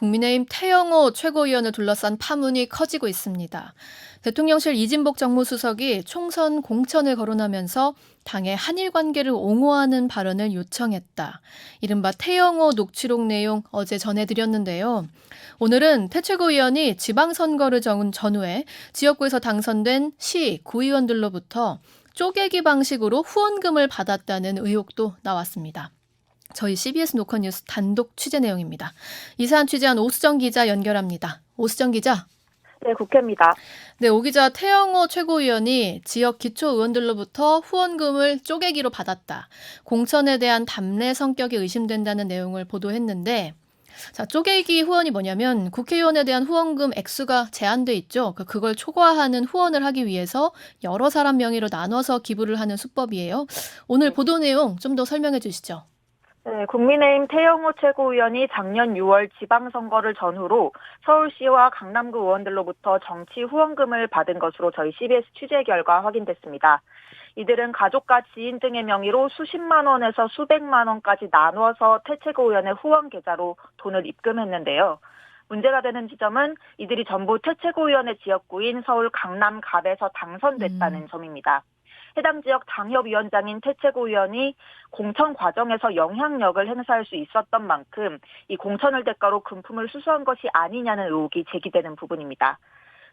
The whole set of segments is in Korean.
국민의힘 태영호 최고위원을 둘러싼 파문이 커지고 있습니다. 대통령실 이진복 정무수석이 총선 공천을 거론하면서 당의 한일 관계를 옹호하는 발언을 요청했다. 이른바 태영호 녹취록 내용 어제 전해드렸는데요. 오늘은 태 최고위원이 지방선거를 전후에 지역구에서 당선된 시, 구의원들로부터 쪼개기 방식으로 후원금을 받았다는 의혹도 나왔습니다. 저희 CBS 노컷뉴스 단독 취재 내용입니다. 이 사안 취재한 오수정 기자 연결합니다. 오수정 기자. 네, 국회입니다. 네, 오 기자, 태영호 최고위원이 지역 기초의원들로부터 후원금을 쪼개기로 받았다. 공천에 대한 담례 성격이 의심된다는 내용을 보도했는데, 자, 쪼개기 후원이 뭐냐면 국회의원에 대한 후원금 액수가 제한돼 있죠. 그걸 초과하는 후원을 하기 위해서 여러 사람 명의로 나눠서 기부를 하는 수법이에요. 오늘 보도 내용 좀 더 설명해 주시죠. 네, 국민의힘 태영호 최고위원이 작년 6월 지방선거를 전후로 서울시와 강남구 의원들로부터 정치 후원금을 받은 것으로 저희 CBS 취재 결과 확인됐습니다. 이들은 가족과 지인 등의 명의로 수십만 원에서 수백만 원까지 나누어서 태 최고위원의 후원 계좌로 돈을 입금했는데요. 문제가 되는 지점은 이들이 전부 태 최고위원의 지역구인 서울 강남 갑에서 당선됐다는 점입니다. 해당 지역 당협위원장인 태 최고위원이 공천 과정에서 영향력을 행사할 수 있었던 만큼 이 공천을 대가로 금품을 수수한 것이 아니냐는 의혹이 제기되는 부분입니다.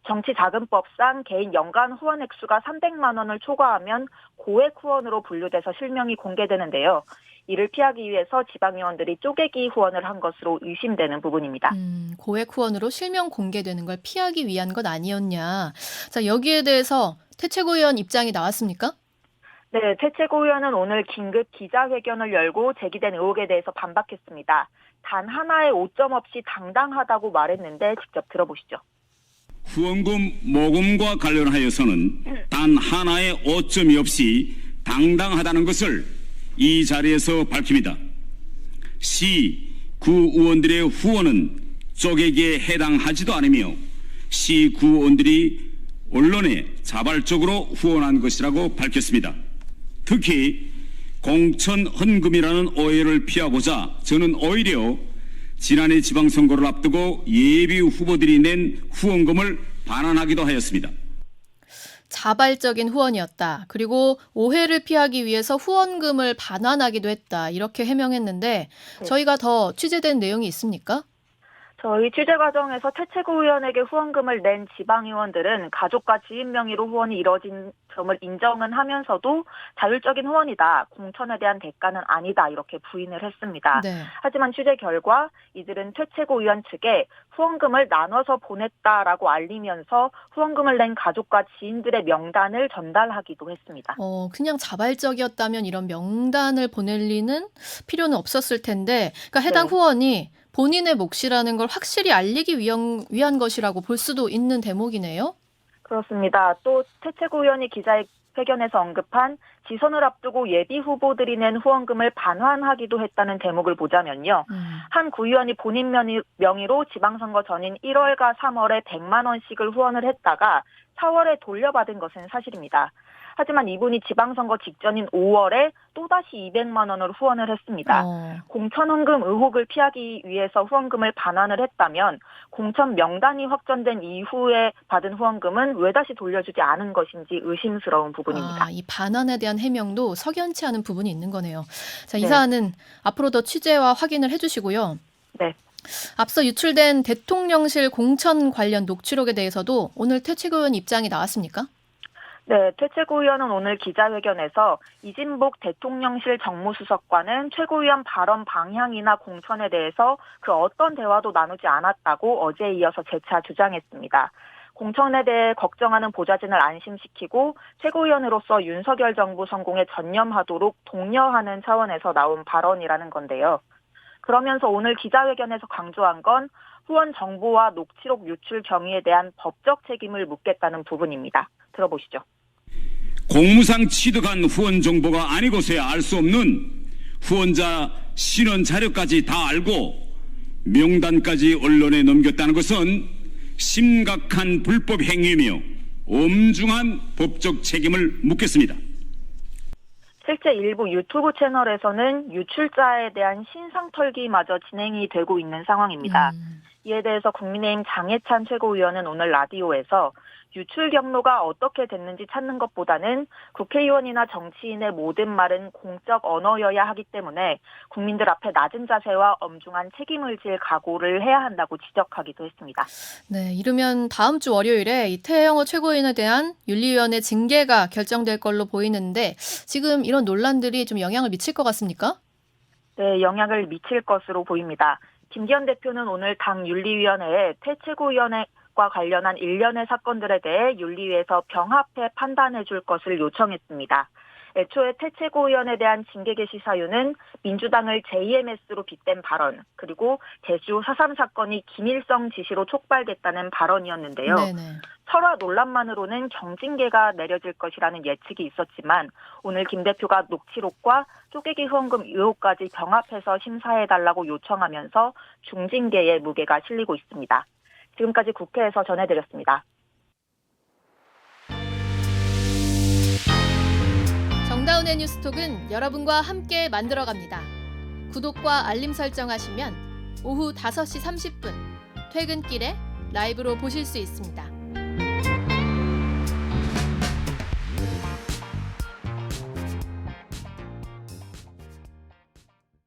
정치자금법상 개인 연간 후원 액수가 300만 원을 초과하면 고액 후원으로 분류돼서 실명이 공개되는데요. 이를 피하기 위해서 지방의원들이 쪼개기 후원을 한 것으로 의심되는 부분입니다. 고액 후원으로 실명 공개되는 걸 피하기 위한 것 아니었냐. 자, 여기에 대해서 태 최고위원 입장이 나왔습니까? 네, 태 최고위원은 오늘 긴급 기자회견을 열고 제기된 의혹에 대해서 반박했습니다. 단 하나의 오점 없이 당당하다고 말했는데 직접 들어보시죠. 후원금 모금과 관련하여서는 단 하나의 오점이 없이 당당하다는 것을 이 자리에서 밝힙니다. 시, 구 의원들의 후원은 쪼개기에 해당하지도 않으며 시, 구 의원들이 언론에 자발적으로 후원한 것이라고 밝혔습니다. 특히 공천 헌금이라는 오해를 피하고자 저는 오히려 지난해 지방선거를 앞두고 예비 후보들이 낸 후원금을 반환하기도 하였습니다. 자발적인 후원이었다. 그리고 오해를 피하기 위해서 후원금을 반환하기도 했다. 이렇게 해명했는데 저희가 더 취재된 내용이 있습니까? 저희 취재 과정에서 태 최고위원에게 후원금을 낸 지방의원들은 가족과 지인 명의로 후원이 이뤄진 점을 인정은 하면서도 자율적인 후원이다, 공천에 대한 대가는 아니다 이렇게 부인을 했습니다. 네. 하지만 취재 결과 이들은 태 최고위원 측에 후원금을 나눠서 보냈다라고 알리면서 후원금을 낸 가족과 지인들의 명단을 전달하기도 했습니다. 그냥 자발적이었다면 이런 명단을 보낼 리는 필요는 없었을 텐데, 그러니까 해당 후원이 본인의 몫이라는 걸 확실히 알리기 위한 것이라고 볼 수도 있는 대목이네요. 그렇습니다. 또 태 최고위원이 기자회견에서 언급한 지선을 앞두고 예비 후보들이 낸 후원금을 반환하기도 했다는 대목을 보자면요. 한 구의원이 본인 명의로 지방선거 전인 1월과 3월에 100만 원씩을 후원을 했다가 4월에 돌려받은 것은 사실입니다. 하지만 이분이 지방선거 직전인 5월에 또다시 200만 원을 후원을 했습니다. 공천 헌금 의혹을 피하기 위해서 후원금을 반환을 했다면 공천 명단이 확정된 이후에 받은 후원금은 왜 다시 돌려주지 않은 것인지 의심스러운 부분입니다. 이 반환에 대한 해명도 석연치 않은 부분이 있는 거네요. 자, 이 네. 사안은 앞으로 더 취재와 확인을 해주시고요. 네. 앞서 유출된 대통령실 공천 관련 녹취록에 대해서도 오늘 태 최고위원 입장이 나왔습니까? 네, 태 최고위원은 오늘 기자회견에서 이진복 대통령실 정무수석과는 최고위원 발언 방향이나 공천에 대해서 그 어떤 대화도 나누지 않았다고 어제에 이어서 재차 주장했습니다. 공천에 대해 걱정하는 보좌진을 안심시키고 최고위원으로서 윤석열 정부 성공에 전념하도록 독려하는 차원에서 나온 발언이라는 건데요. 그러면서 오늘 기자회견에서 강조한 건 후원 정보와 녹취록 유출 경위에 대한 법적 책임을 묻겠다는 부분입니다. 들어보시죠. 공무상 취득한 후원 정보가 아니고서야 알 수 없는 후원자 신원 자료까지 다 알고 명단까지 언론에 넘겼다는 것은 심각한 불법 행위이며 엄중한 법적 책임을 묻겠습니다. 실제 일부 유튜브 채널에서는 유출자에 대한 신상 털기마저 진행이 되고 있는 상황입니다. 이에 대해서 국민의힘 장해찬 최고위원은 오늘 라디오에서 유출 경로가 어떻게 됐는지 찾는 것보다는 국회의원이나 정치인의 모든 말은 공적 언어여야 하기 때문에 국민들 앞에 낮은 자세와 엄중한 책임을 질 각오를 해야 한다고 지적하기도 했습니다. 네, 이르면 다음 주 월요일에 이 태영호 최고위원에 대한 윤리위원회 징계가 결정될 걸로 보이는데 지금 이런 논란들이 좀 영향을 미칠 것 같습니까? 네, 영향을 미칠 것으로 보입니다. 김기현 대표는 오늘 당 윤리위원회에 태 최고위원과 관련한 일련의 사건들에 대해 윤리위에서 병합해 판단해 줄 것을 요청했습니다. 애초에 태 최고위원에 대한 징계 개시 사유는 민주당을 JMS로 빗댄 발언, 그리고 제주 4.3 사건이 김일성 지시로 촉발됐다는 발언이었는데요. 네네. 설화 논란만으로는 경징계가 내려질 것이라는 예측이 있었지만 오늘 김 대표가 녹취록과 쪼개기 후원금 의혹까지 병합해서 심사해달라고 요청하면서 중징계의 무게가 실리고 있습니다. 지금까지 국회에서 전해드렸습니다. 정다운의 뉴스톡은 여러분과 함께 만들어갑니다. 구독과 알림 설정하시면 오후 5시 30분 퇴근길에 라이브로 보실 수 있습니다.